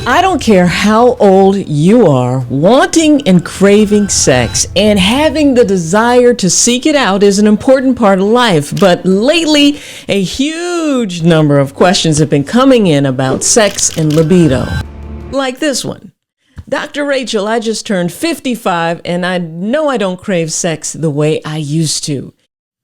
I don't care how old you are, wanting and craving sex and having the desire to seek it out is an important part of life. But lately, a huge number of questions have been coming in about sex and libido. Like this one. Dr. Rachel, I just turned 55 and I know I don't crave sex the way I used to.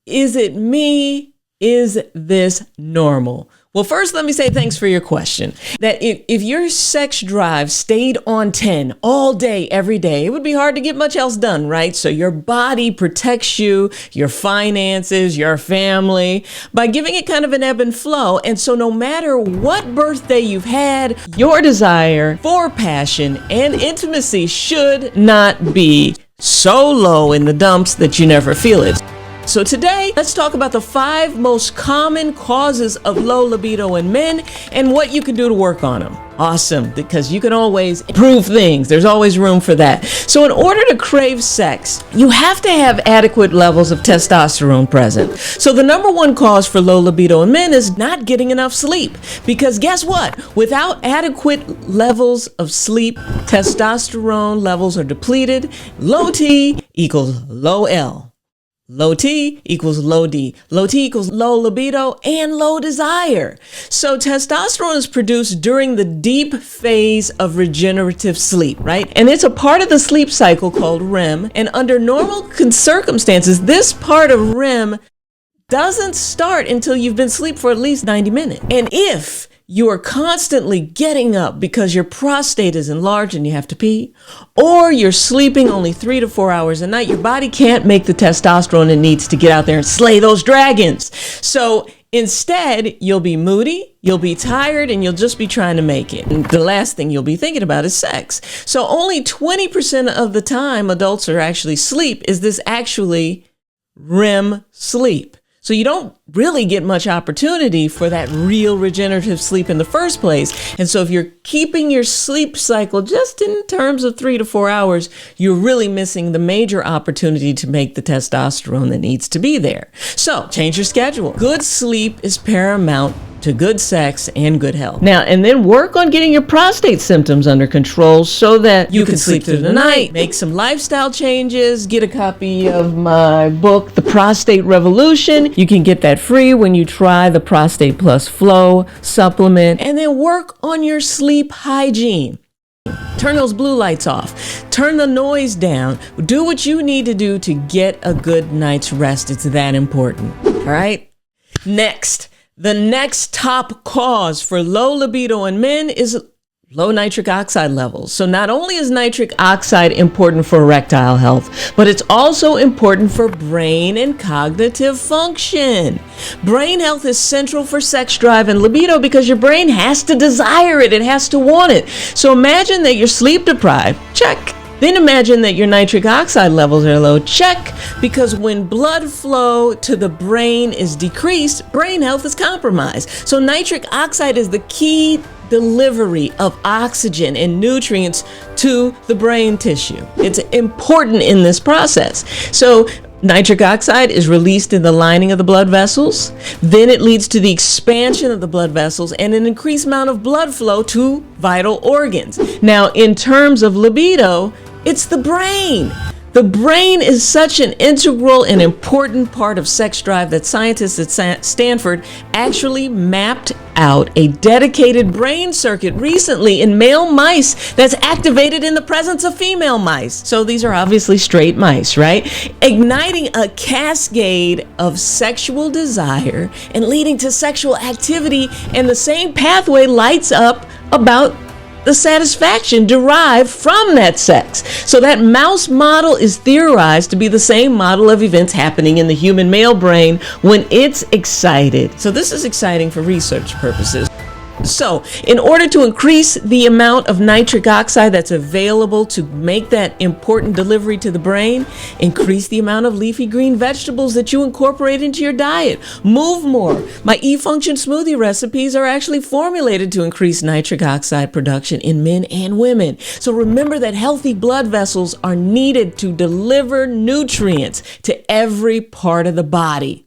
Is it me? Is this normal? Well, first, let me say thanks for your question. That if your sex drive stayed on 10 all day, every day, it would be hard to get much else done, right? So your body protects you, your finances, your family, by giving it kind of an ebb and flow. And so no matter what birthday you've had, your desire for passion and intimacy should not be so low in the dumps that you never feel it. So today, let's talk about the 5 most common causes of low libido in men and what you can do to work on them. Awesome, because you can always improve things. There's always room for that. So in order to crave sex, you have to have adequate levels of testosterone present. So the number 1 cause for low libido in men is not getting enough sleep. Because guess what? Without adequate levels of sleep, testosterone levels are depleted. Low T equals low L. Low T equals low D. Low T equals low libido and low desire. So testosterone is produced during the deep phase of regenerative sleep, right? And it's a part of the sleep cycle called REM. And under normal circumstances, this part of REM doesn't start until you've been asleep for at least 90 minutes. And if you are constantly getting up because your prostate is enlarged and you have to pee, or you're sleeping only 3 to 4 hours a night, your body can't make the testosterone it needs to get out there and slay those dragons. So instead, you'll be moody, you'll be tired, and you'll just be trying to make it. And the last thing you'll be thinking about is sex. So only 20% of the time adults are actually asleep is this actually REM sleep. So you don't really get much opportunity for that real regenerative sleep in the first place. And so if you're keeping your sleep cycle just in terms of 3 to 4 hours, you're really missing the major opportunity to make the testosterone that needs to be there. So change your schedule. Good sleep is paramount to good sex and good health. Now, and then work on getting your prostate symptoms under control so that you can sleep through the night. Make some lifestyle changes. Get a copy of my book, The Prostate Revolution. You can get that free when you try the Prostate Plus Flow supplement. And then work on your sleep hygiene. Turn those blue lights off. Turn the noise down. Do what you need to do to get a good night's rest. It's that important. All right? Next. The next top cause for low libido in men is low nitric oxide levels. So not only is nitric oxide important for erectile health, but it's also important for brain and cognitive function. Brain health is central for sex drive and libido because your brain has to desire it. It has to want it. So imagine that you're sleep deprived. Check. Then imagine that your nitric oxide levels are low. Check. Because when blood flow to the brain is decreased, brain health is compromised. So nitric oxide is the key delivery of oxygen and nutrients to the brain tissue. It's important in this process. So nitric oxide is released in the lining of the blood vessels. Then it leads to the expansion of the blood vessels and an increased amount of blood flow to vital organs. Now, in terms of libido, it's the brain. The brain is such an integral and important part of sex drive that scientists at Stanford actually mapped out a dedicated brain circuit recently in male mice that's activated in the presence of female mice. So these are obviously straight mice, right? Igniting a cascade of sexual desire and leading to sexual activity, and the same pathway lights up about the satisfaction derived from that sex. So that mouse model is theorized to be the same model of events happening in the human male brain when it's excited. So this is exciting for research purposes. So in order to increase the amount of nitric oxide that's available to make that important delivery to the brain, increase the amount of leafy green vegetables that you incorporate into your diet. Move more. My E-Function smoothie recipes are actually formulated to increase nitric oxide production in men and women. So remember that healthy blood vessels are needed to deliver nutrients to every part of the body.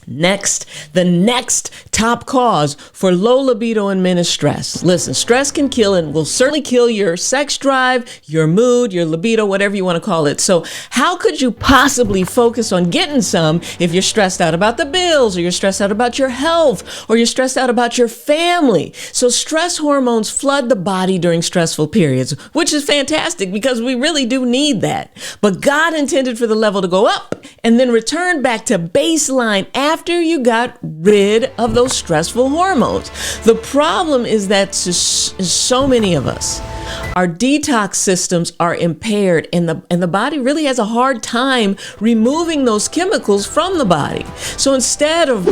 Next, the next top cause for low libido in men is stress. Listen, stress can kill and will certainly kill your sex drive, your mood, your libido, whatever you want to call it. So how could you possibly focus on getting some if you're stressed out about the bills, or you're stressed out about your health, or you're stressed out about your family? So stress hormones flood the body during stressful periods, which is fantastic because we really do need that. But God intended for the level to go up and then return back to baseline after you got rid of those stressful hormones. The problem is that so many of us, our detox systems are impaired, and the body really has a hard time removing those chemicals from the body. So instead of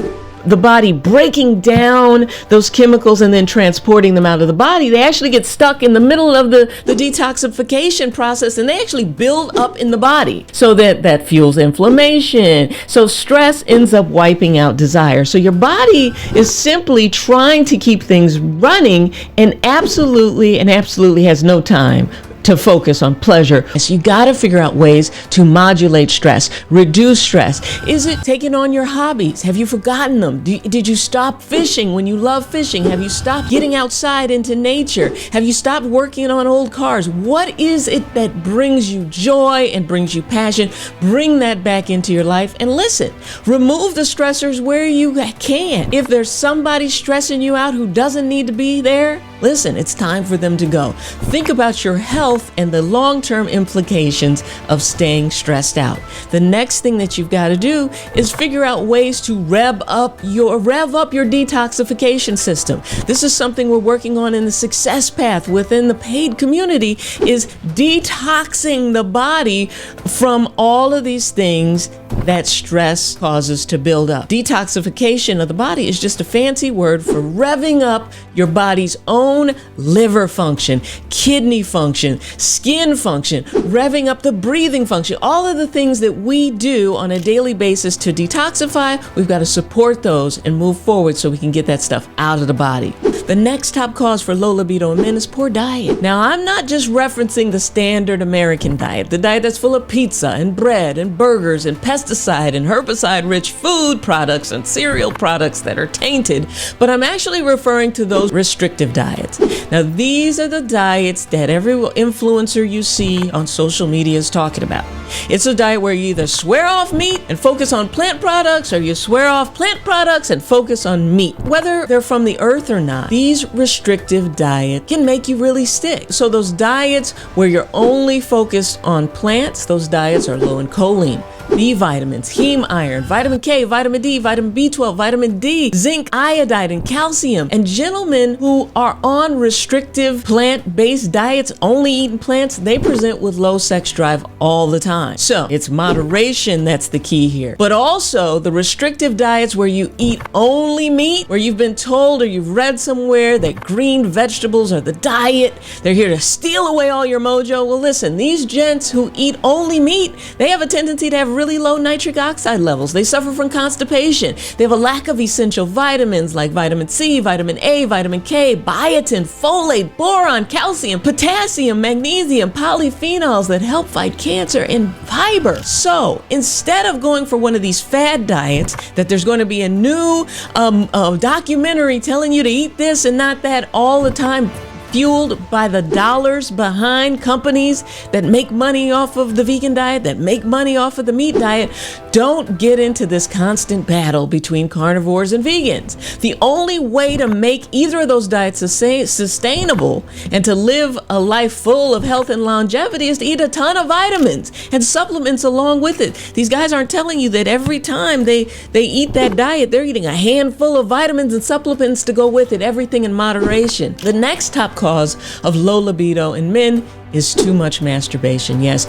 the body breaking down those chemicals and then transporting them out of the body, they actually get stuck in the middle of the detoxification process, and they actually build up in the body. So that fuels inflammation. So stress ends up wiping out desire. So your body is simply trying to keep things running and absolutely has no time to focus on pleasure. So you got to figure out ways to modulate stress, reduce stress. Is it taking on your hobbies? Have you forgotten them? Did you stop fishing when you love fishing? Have you stopped getting outside into nature? Have you stopped working on old cars? What is it that brings you joy and brings you passion? Bring that back into your life, and listen, remove the stressors where you can. If there's somebody stressing you out who doesn't need to be there, listen, it's time for them to go. Think about your health and the long-term implications of staying stressed out. The next thing that you've got to do is figure out ways to rev up your detoxification system. This is something we're working on in the Success Path within the paid community, is detoxing the body from all of these things that stress causes to build up. Detoxification of the body is just a fancy word for revving up your body's own liver function, kidney function, skin function, revving up the breathing function. All of the things that we do on a daily basis to detoxify, we've got to support those and move forward so we can get that stuff out of the body. The next top cause for low libido in men is poor diet. Now, I'm not just referencing the standard American diet, the diet that's full of pizza and bread and burgers and pesticide and herbicide-rich food products and cereal products that are tainted, but I'm actually referring to those restrictive diets. Now, these are the diets that every influencer you see on social media is talking about. It's a diet where you either swear off meat and focus on plant products, or you swear off plant products and focus on meat. Whether they're from the earth or not, these restrictive diets can make you really sick. So those diets where you're only focused on plants, those diets are low in choline, B vitamins, heme iron, vitamin K, vitamin D, vitamin B12, vitamin D, zinc, iodide, and calcium. And gentlemen who are on restrictive plant-based diets, only eating plants, they present with low sex drive all the time. So it's moderation that's the key here. But also the restrictive diets where you eat only meat, where you've been told or you've read somewhere that green vegetables are the diet, they're here to steal away all your mojo. Well, listen, these gents who eat only meat, they have a tendency to have really low nitric oxide levels. They suffer from constipation. They have a lack of essential vitamins like vitamin C, vitamin A, vitamin K, biotin, folate, boron, calcium, potassium, magnesium, polyphenols that help fight cancer, and fiber. So instead of going for one of these fad diets that there's going to be a new documentary telling you to eat this and not that all the time, fueled by the dollars behind companies that make money off of the vegan diet, that make money off of the meat diet, don't get into this constant battle between carnivores and vegans. The only way to make either of those diets sustainable and to live a life full of health and longevity is to eat a ton of vitamins and supplements along with it. These guys aren't telling you that every time they eat that diet, they're eating a handful of vitamins and supplements to go with it, everything in moderation. The next top cause of low libido in men is too much masturbation. Yes,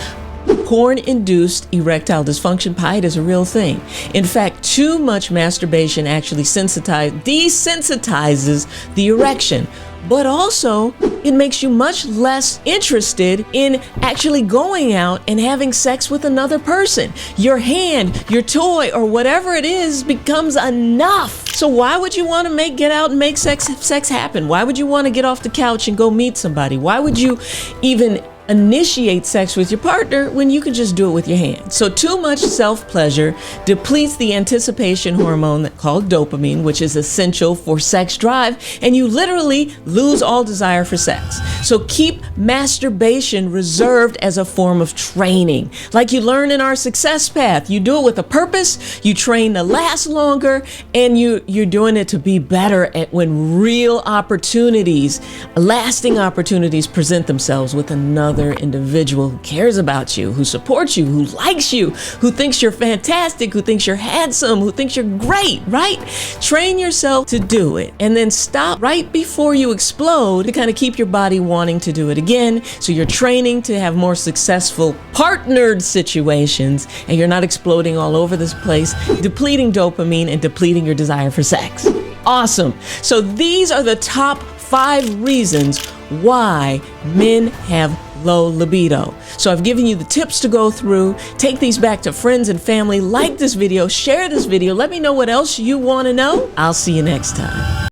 porn-induced erectile dysfunction, PIDE, is a real thing. In fact, too much masturbation actually desensitizes the erection, but also it makes you much less interested in actually going out and having sex with another person. Your hand, your toy, or whatever it is becomes enough. So why would you want to get out and make sex happen? Why would you want to get off the couch and go meet somebody? Why would you even initiate sex with your partner when you can just do it with your hands. So too much self-pleasure depletes the anticipation hormone called dopamine, which is essential for sex drive, and you literally lose all desire for sex. So keep masturbation reserved as a form of training. Like you learn in our success path, you do it with a purpose, you train to last longer, and you're doing it to be better at when real opportunities, lasting opportunities present themselves with another individual who cares about you, who supports you, who likes you, who thinks you're fantastic, who thinks you're handsome, who thinks you're great, right? Train yourself to do it and then stop right before you explode to kind of keep your body wanting to do it again. So you're training to have more successful partnered situations and you're not exploding all over this place, depleting dopamine and depleting your desire for sex. Awesome. So these are the top 5 reasons why men have low libido. So I've given you the tips to go through. Take these back to friends and family. Like this video, share this video. Let me know what else you want to know. I'll see you next time.